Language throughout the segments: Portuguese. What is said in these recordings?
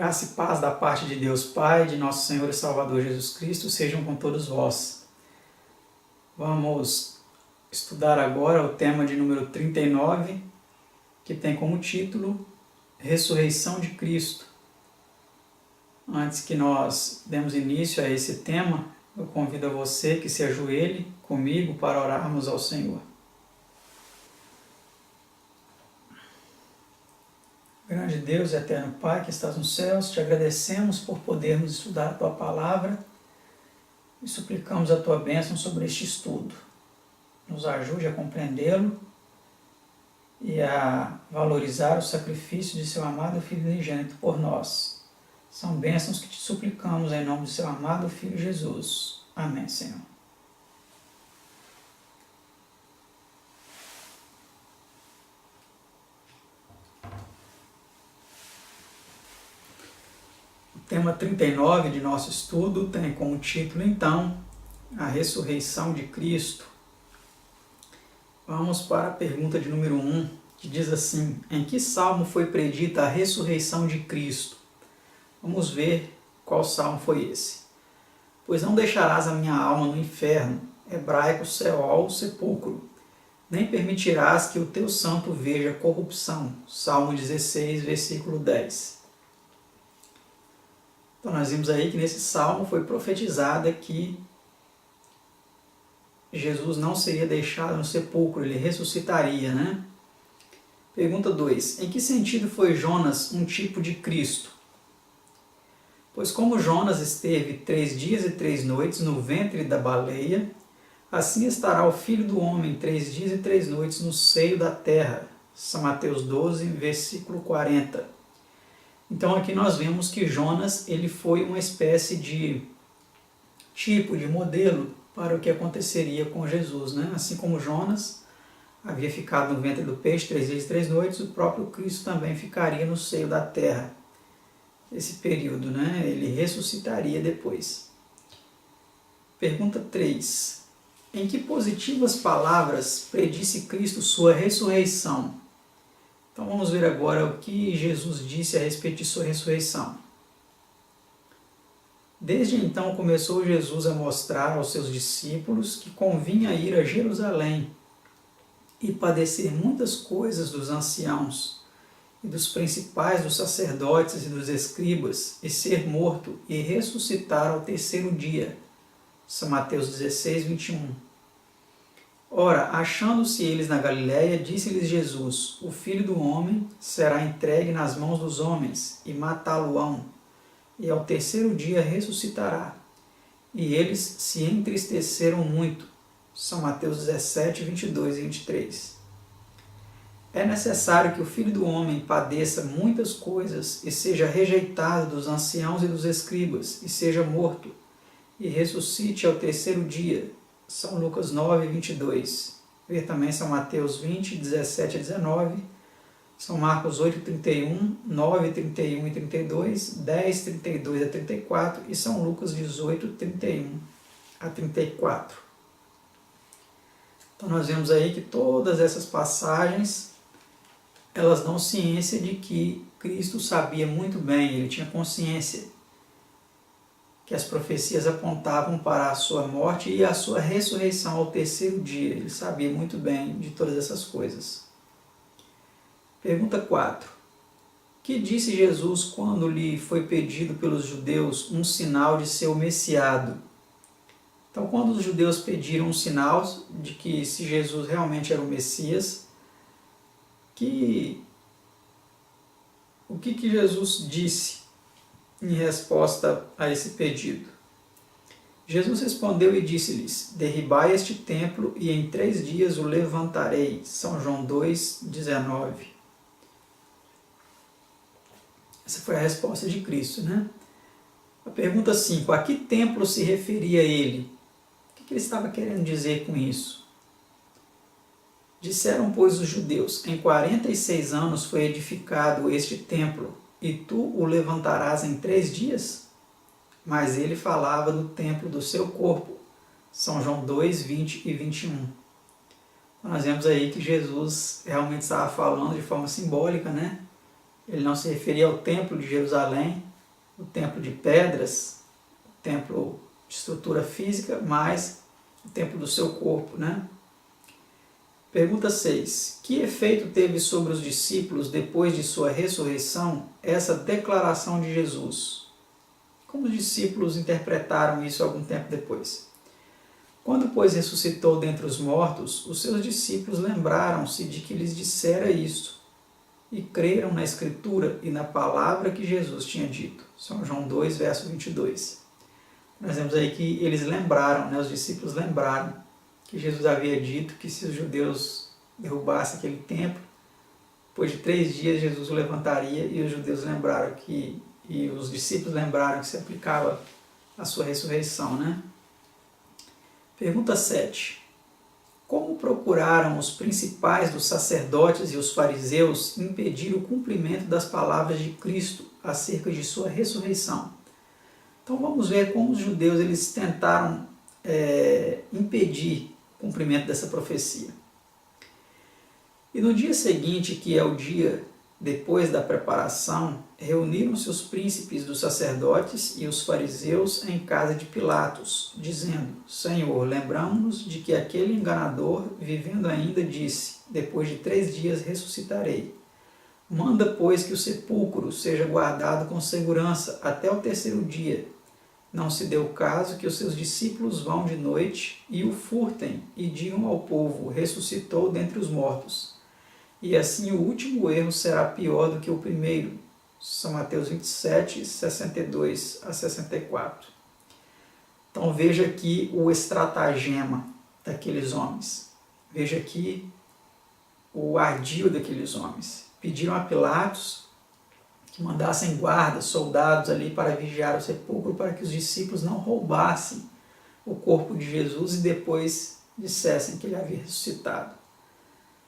Graça e paz da parte de Deus Pai, de nosso Senhor e Salvador Jesus Cristo, sejam com todos vós. Vamos estudar agora o tema de número 39, que tem como título Ressurreição de Cristo. Antes que nós demos início a esse tema, eu convido a você que se ajoelhe comigo para orarmos ao Senhor. Grande Deus e eterno Pai que estás nos céus, te agradecemos por podermos estudar a Tua Palavra e suplicamos a Tua bênção sobre este estudo. Nos ajude a compreendê-lo e a valorizar o sacrifício de Seu amado Filho unigênito por nós. São bênçãos que te suplicamos em nome de Seu amado Filho Jesus. Amém, Senhor. O tema 39 de nosso estudo tem como título, então, a ressurreição de Cristo. Vamos para a pergunta de número 1, que diz assim: em que salmo foi predita a ressurreição de Cristo? Vamos ver qual salmo foi esse. Pois não deixarás a minha alma no inferno, hebraico Seol, sepulcro, nem permitirás que o teu santo veja corrupção. Salmo 16, versículo 10. Então nós vimos aí que nesse salmo foi profetizado que Jesus não seria deixado no sepulcro, ele ressuscitaria, né? Pergunta 2. Em que sentido foi Jonas um tipo de Cristo? Pois como Jonas esteve 3 dias e 3 noites no ventre da baleia, assim estará o Filho do Homem 3 dias e 3 noites no seio da terra. São Mateus 12, versículo 40. Então aqui nós vemos que Jonas ele foi uma espécie de tipo, de modelo para o que aconteceria com Jesus, né? Assim como Jonas havia ficado no ventre do peixe 3 dias e 3 noites, o próprio Cristo também ficaria no seio da terra. Esse período, né? Ele ressuscitaria depois. Pergunta 3. Em que positivas palavras predisse Cristo sua ressurreição? Então vamos ver agora o que Jesus disse a respeito de sua ressurreição. Desde então começou Jesus a mostrar aos seus discípulos que convinha ir a Jerusalém e padecer muitas coisas dos anciãos e dos principais dos sacerdotes e dos escribas, e ser morto e ressuscitar ao terceiro dia. São Mateus 16, 21. Ora, achando-se eles na Galiléia, disse-lhes Jesus: o Filho do Homem será entregue nas mãos dos homens, e matá-lo-ão, e ao terceiro dia ressuscitará. E eles se entristeceram muito. São Mateus 17, 22 e 23. É necessário que o Filho do Homem padeça muitas coisas, e seja rejeitado dos anciãos e dos escribas, e seja morto, e ressuscite ao terceiro dia. São Lucas 9, 22. Ver também São Mateus 20, 17 a 19, São Marcos 8, 31, 9, 31 e 32, 10, 32 a 34 e São Lucas 18, 31 a 34. Então nós vemos aí que todas essas passagens, elas dão ciência de que Cristo sabia muito bem, ele tinha consciência que as profecias apontavam para a sua morte e a sua ressurreição ao terceiro dia. Ele sabia muito bem de todas essas coisas. Pergunta 4. Que disse Jesus quando lhe foi pedido pelos judeus um sinal de seu messiado? Então, quando os judeus pediram um sinal de que se Jesus realmente era o Messias, o que Jesus disse em resposta a esse pedido? Jesus respondeu e disse-lhes: derribai este templo e em 3 dias o levantarei. São João 2, 19. Essa foi a resposta de Cristo, né? A pergunta 5. A que templo se referia ele? O que ele estava querendo dizer com isso? Disseram, pois, os judeus: em 46 anos foi edificado este templo, e tu o levantarás em 3 dias? Mas ele falava do templo do seu corpo. São João 2, 20 e 21. Então, nós vemos aí que Jesus realmente estava falando de forma simbólica, né? Ele não se referia ao templo de Jerusalém, o templo de pedras, o templo de estrutura física, mais o templo do seu corpo, né? Pergunta 6. Que efeito teve sobre os discípulos, depois de sua ressurreição, essa declaração de Jesus? Como os discípulos interpretaram isso algum tempo depois? Quando, pois, ressuscitou dentre os mortos, os seus discípulos lembraram-se de que lhes dissera isto, e creram na Escritura e na palavra que Jesus tinha dito. São João 2, verso 22. Nós vemos aí que eles lembraram, né, os discípulos lembraram que Jesus havia dito que se os judeus derrubassem aquele templo, depois de 3 dias Jesus o levantaria, e os judeus lembraram que, e os discípulos lembraram que se aplicava a sua ressurreição, né? Pergunta 7. Como procuraram os principais dos sacerdotes e os fariseus impedir o cumprimento das palavras de Cristo acerca de sua ressurreição? Então vamos ver como os judeus eles tentaram impedir o cumprimento dessa profecia. E no dia seguinte, que é o dia depois da preparação, reuniram-se os príncipes dos sacerdotes e os fariseus em casa de Pilatos, dizendo: Senhor, lembramo-nos de que aquele enganador, vivendo ainda, disse: depois de 3 dias ressuscitarei. Manda, pois, que o sepulcro seja guardado com segurança até o 3º dia. Não se dê o caso que os seus discípulos vão de noite e o furtem e digam ao povo: ressuscitou dentre os mortos. E assim o último erro será pior do que o primeiro. São Mateus 27, 62 a 64. Então veja aqui o estratagema daqueles homens. Veja aqui o ardil daqueles homens. Pediram a Pilatos que mandassem guardas, soldados ali para vigiar o sepulcro, para que os discípulos não roubassem o corpo de Jesus e depois dissessem que ele havia ressuscitado.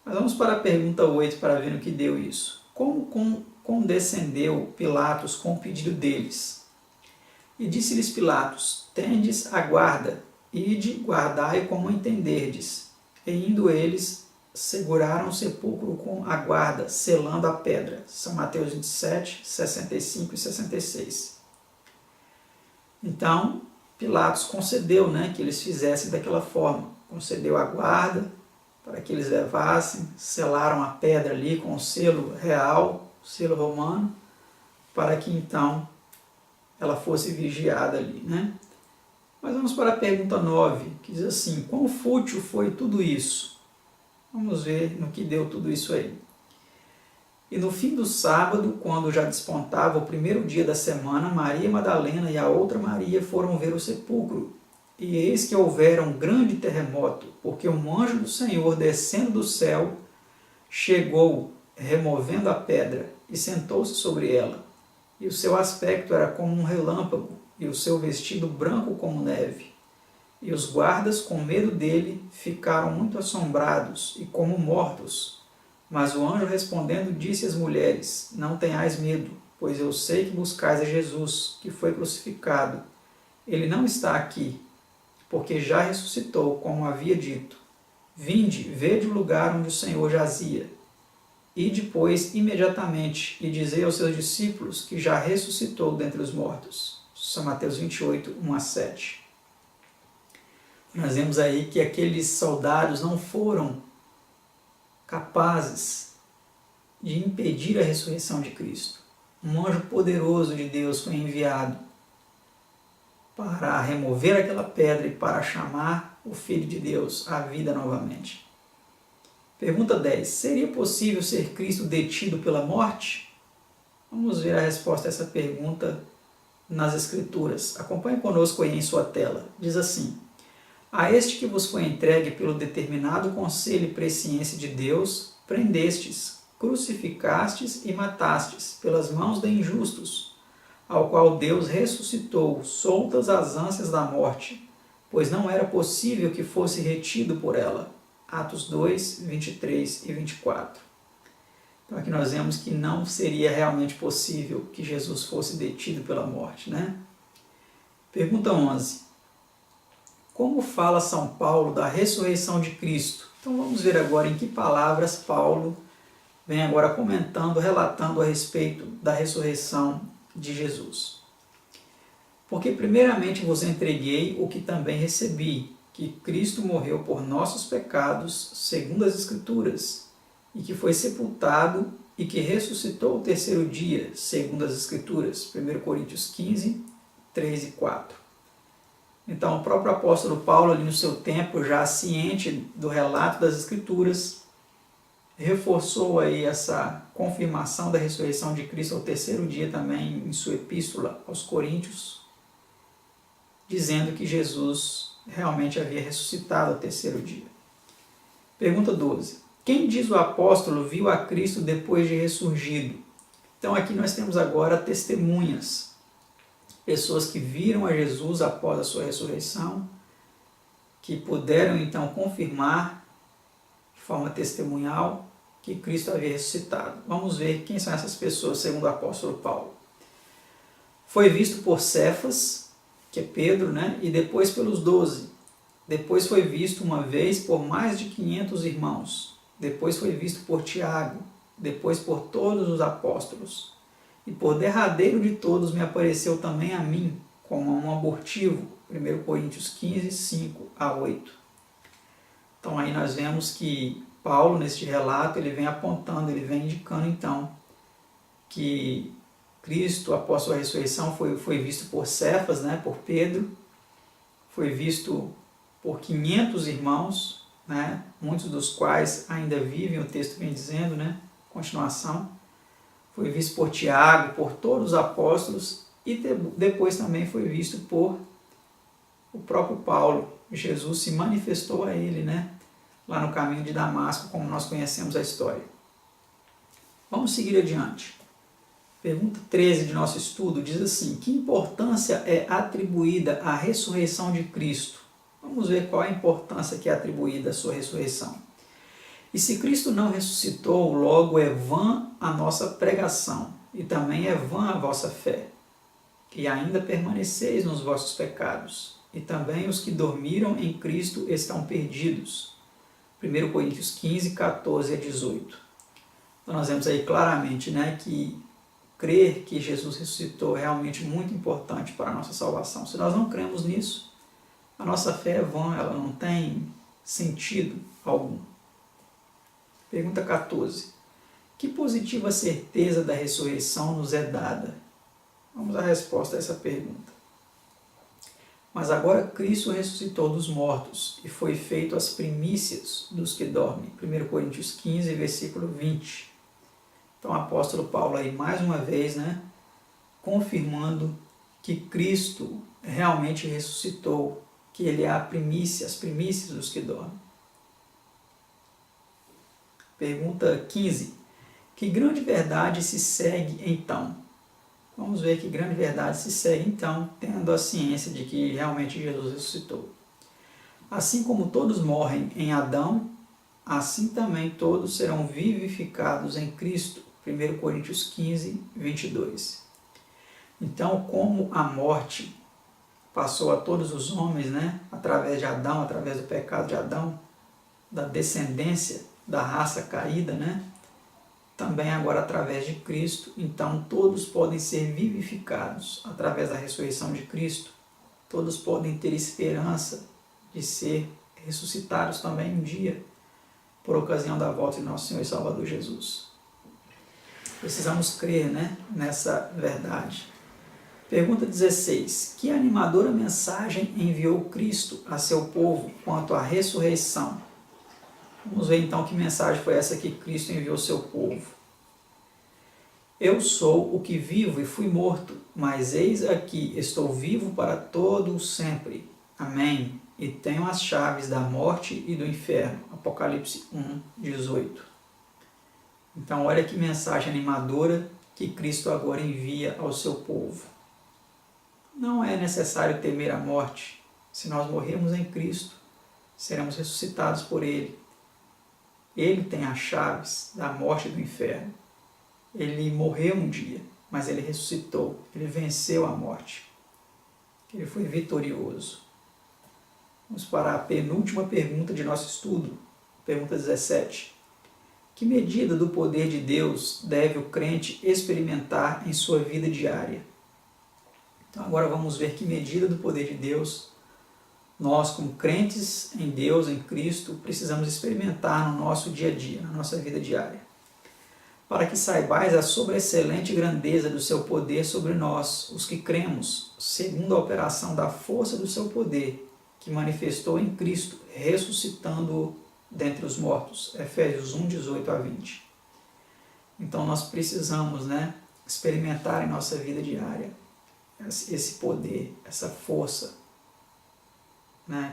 Mas vamos para a pergunta 8 para ver no que deu isso. Como condescendeu Pilatos com o pedido deles? E disse-lhes Pilatos: tendes a guarda, ide, guardai como entenderdes. E indo eles, seguraram o sepulcro com a guarda, selando a pedra. São Mateus 27, 65 e 66. Então, Pilatos concedeu, que eles fizessem daquela forma. Concedeu a guarda para que eles levassem, selaram a pedra ali com o selo real, o selo romano, para que então ela fosse vigiada ali, Mas vamos para a pergunta 9, que diz assim: quão fútil foi tudo isso? Vamos ver no que deu tudo isso aí. E no fim do sábado, quando já despontava o 1º dia da semana, Maria Madalena e a outra Maria foram ver o sepulcro. E eis que houvera um grande terremoto, porque um anjo do Senhor, descendo do céu, chegou, removendo a pedra, e sentou-se sobre ela. E o seu aspecto era como um relâmpago, e o seu vestido branco como neve. E os guardas, com medo dele, ficaram muito assombrados e como mortos. Mas o anjo respondendo disse às mulheres: não tenhais medo, pois eu sei que buscais a Jesus, que foi crucificado. Ele não está aqui, porque já ressuscitou, como havia dito. Vinde, vede o lugar onde o Senhor jazia. E depois, imediatamente, e dizei aos seus discípulos que já ressuscitou dentre os mortos. São Mateus 28, 1 a 7. Nós vemos aí que aqueles soldados não foram capazes de impedir a ressurreição de Cristo. Um anjo poderoso de Deus foi enviado para remover aquela pedra e para chamar o Filho de Deus à vida novamente. Pergunta 10. Seria possível ser Cristo detido pela morte? Vamos ver a resposta a essa pergunta nas Escrituras. Acompanhe conosco aí em sua tela. Diz assim: a este que vos foi entregue pelo determinado conselho e presciência de Deus, prendestes, crucificastes e matastes pelas mãos de injustos, ao qual Deus ressuscitou, soltas as ânsias da morte, pois não era possível que fosse retido por ela. Atos 2, 23 e 24. Então aqui nós vemos que não seria realmente possível que Jesus fosse detido pela morte, Pergunta 11. Como fala São Paulo da ressurreição de Cristo? Então vamos ver agora em que palavras Paulo vem agora comentando, relatando a respeito da ressurreição de Jesus. Porque primeiramente vos entreguei o que também recebi, que Cristo morreu por nossos pecados, segundo as Escrituras, e que foi sepultado e que ressuscitou o terceiro dia, segundo as Escrituras. 1 Coríntios 15, 3 e 4. Então, o próprio apóstolo Paulo, ali no seu tempo, já ciente do relato das Escrituras, reforçou aí essa confirmação da ressurreição de Cristo ao terceiro dia também em sua epístola aos Coríntios, dizendo que Jesus realmente havia ressuscitado ao terceiro dia. Pergunta 12. Quem diz o apóstolo viu a Cristo depois de ressurgido? Então aqui nós temos agora testemunhas, pessoas que viram a Jesus após a sua ressurreição, que puderam então confirmar de forma testemunhal que Cristo havia ressuscitado. Vamos ver quem são essas pessoas, segundo o apóstolo Paulo. Foi visto por Cefas, que é Pedro, né? E depois pelos 12. Depois foi visto uma vez por mais de 500 irmãos. Depois foi visto por Tiago. Depois por todos os apóstolos. E por derradeiro de todos me apareceu também a mim, como a um abortivo. 1 Coríntios 15, 5 a 8. Então aí nós vemos que Paulo, neste relato, ele vem apontando, ele vem indicando então que Cristo, após sua ressurreição, foi visto por Cefas, né, por Pedro, foi visto por 500 irmãos, né, muitos dos quais ainda vivem, o texto vem dizendo, né, continuação, foi visto por Tiago, por todos os apóstolos, e depois também foi visto por o próprio Paulo. Jesus se manifestou a ele, né, lá no caminho de Damasco, como nós conhecemos a história. Vamos seguir adiante. Pergunta 13 de nosso estudo diz assim: que importância é atribuída à ressurreição de Cristo? Vamos ver qual é a importância que é atribuída à sua ressurreição. E se Cristo não ressuscitou, logo é vã a nossa pregação, e também é vã a vossa fé. E ainda permaneceis nos vossos pecados, e também os que dormiram em Cristo estão perdidos. 1 Coríntios 15, 14 a 18. Então nós vemos aí claramente, né, que crer que Jesus ressuscitou é realmente muito importante para a nossa salvação. Se nós não cremos nisso, a nossa fé é vã, ela não tem sentido algum. Pergunta 14. Que positiva certeza da ressurreição nos é dada? Vamos à resposta a essa pergunta. Mas agora Cristo ressuscitou dos mortos e foi feito as primícias dos que dormem. 1 Coríntios 15, versículo 20. Então o apóstolo Paulo aí mais uma vez, né, confirmando que Cristo realmente ressuscitou, que ele é a primícia, as primícias dos que dormem. Pergunta 15. Que grande verdade se segue então? Vamos ver que grande verdade se segue então, tendo a ciência de que realmente Jesus ressuscitou. Assim como todos morrem em Adão, assim também todos serão vivificados em Cristo. 1 Coríntios 15, 22. Então, como a morte passou a todos os homens, né, através de Adão, através do pecado de Adão, da descendência da raça caída, né, também agora através de Cristo, então todos podem ser vivificados através da ressurreição de Cristo, todos podem ter esperança de ser ressuscitados também um dia, por ocasião da volta de nosso Senhor e Salvador Jesus. Precisamos crer, né, nessa verdade. Pergunta 16. Que animadora mensagem enviou Cristo a seu povo quanto à ressurreição? Vamos ver então que mensagem foi essa que Cristo enviou ao seu povo. Eu sou o que vivo e fui morto, mas eis aqui, estou vivo para todo o sempre. Amém. E tenho as chaves da morte e do inferno. Apocalipse 1, 18. Então olha que mensagem animadora que Cristo agora envia ao seu povo. Não é necessário temer a morte. Se nós morrermos em Cristo, seremos ressuscitados por Ele. Ele tem as chaves da morte e do inferno. Ele morreu um dia, mas ele ressuscitou. Ele venceu a morte. Ele foi vitorioso. Vamos para a penúltima pergunta de nosso estudo. Pergunta 17. Que medida do poder de Deus deve o crente experimentar em sua vida diária? Então agora vamos ver que medida do poder de Deus nós, como crentes em Deus, em Cristo, precisamos experimentar no nosso dia a dia, na nossa vida diária. Para que saibais a sobreexcelente grandeza do seu poder sobre nós, os que cremos, segundo a operação da força do seu poder, que manifestou em Cristo, ressuscitando-o dentre os mortos. Efésios 1, 18 a 20. Então nós precisamos, experimentar em nossa vida diária esse poder, essa força,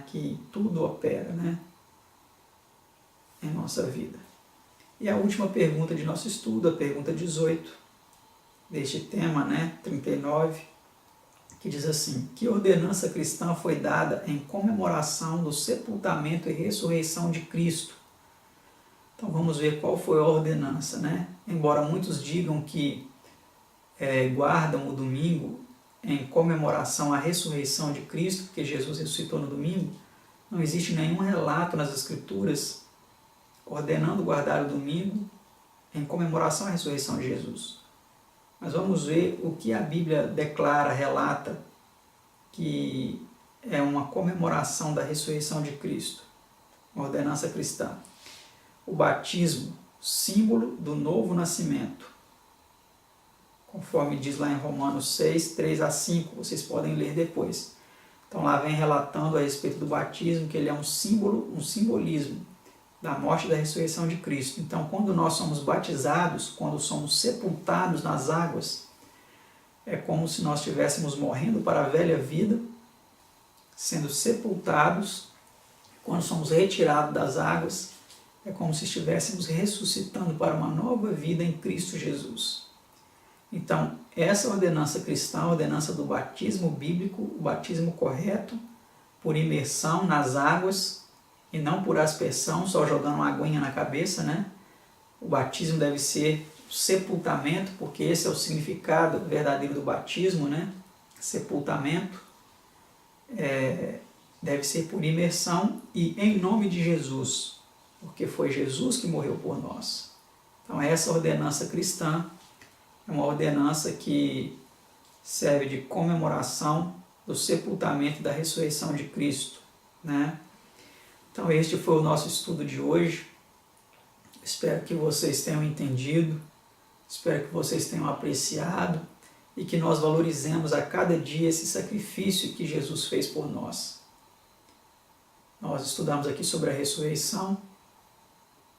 que tudo opera, em nossa vida. E a última pergunta de nosso estudo, a pergunta 18, deste tema, 39, que diz assim: que ordenança cristã foi dada em comemoração do sepultamento e ressurreição de Cristo? Então vamos ver qual foi a ordenança, Embora muitos digam que guardam o domingo em comemoração à ressurreição de Cristo, porque Jesus ressuscitou no domingo, não existe nenhum relato nas Escrituras ordenando guardar o domingo em comemoração à ressurreição de Jesus. Mas vamos ver o que a Bíblia declara, relata, que é uma comemoração da ressurreição de Cristo, uma ordenança cristã. O batismo, símbolo do novo nascimento. Conforme diz lá em Romanos 6, 3 a 5, vocês podem ler depois. Então lá vem relatando a respeito do batismo, que ele é um símbolo, um simbolismo da morte e da ressurreição de Cristo. Então quando nós somos batizados, quando somos sepultados nas águas, é como se nós estivéssemos morrendo para a velha vida, sendo sepultados. Quando somos retirados das águas, é como se estivéssemos ressuscitando para uma nova vida em Cristo Jesus. Então, essa ordenança cristã, a ordenança do batismo bíblico, o batismo correto, por imersão nas águas e não por aspersão, só jogando uma aguinha na cabeça, O batismo deve ser sepultamento, porque esse é o significado verdadeiro do batismo, Sepultamento. Deve ser por imersão e em nome de Jesus, porque foi Jesus que morreu por nós. Então, essa ordenança cristã é uma ordenança que serve de comemoração do sepultamento e da ressurreição de Cristo, Então este foi o nosso estudo de hoje. Espero que vocês tenham entendido, espero que vocês tenham apreciado e que nós valorizemos a cada dia esse sacrifício que Jesus fez por nós. Nós estudamos aqui sobre a ressurreição.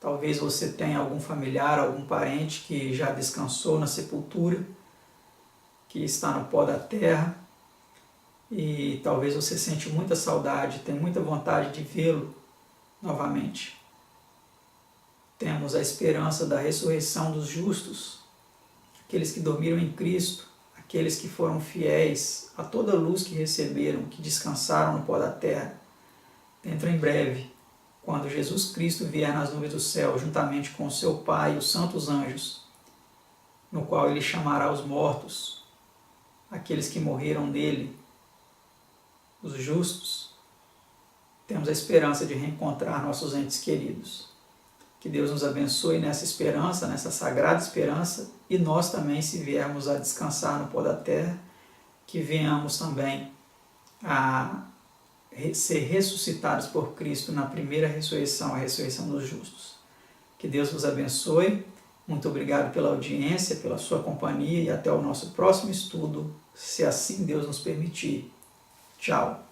Talvez você tenha algum familiar, algum parente que já descansou na sepultura, que está no pó da terra, e talvez você sente muita saudade, tem muita vontade de vê-lo novamente. Temos a esperança da ressurreição dos justos, aqueles que dormiram em Cristo, aqueles que foram fiéis a toda a luz que receberam, que descansaram no pó da terra. Dentro em breve, quando Jesus Cristo vier nas nuvens do céu, juntamente com o seu Pai e os santos anjos, no qual ele chamará os mortos, aqueles que morreram nele, os justos, temos a esperança de reencontrar nossos entes queridos. Que Deus nos abençoe nessa esperança, nessa sagrada esperança, e nós também, se viermos a descansar no pó da terra, que venhamos também a ser ressuscitados por Cristo na primeira ressurreição, a ressurreição dos justos. Que Deus vos abençoe. Muito obrigado pela audiência, pela sua companhia e até o nosso próximo estudo, se assim Deus nos permitir. Tchau.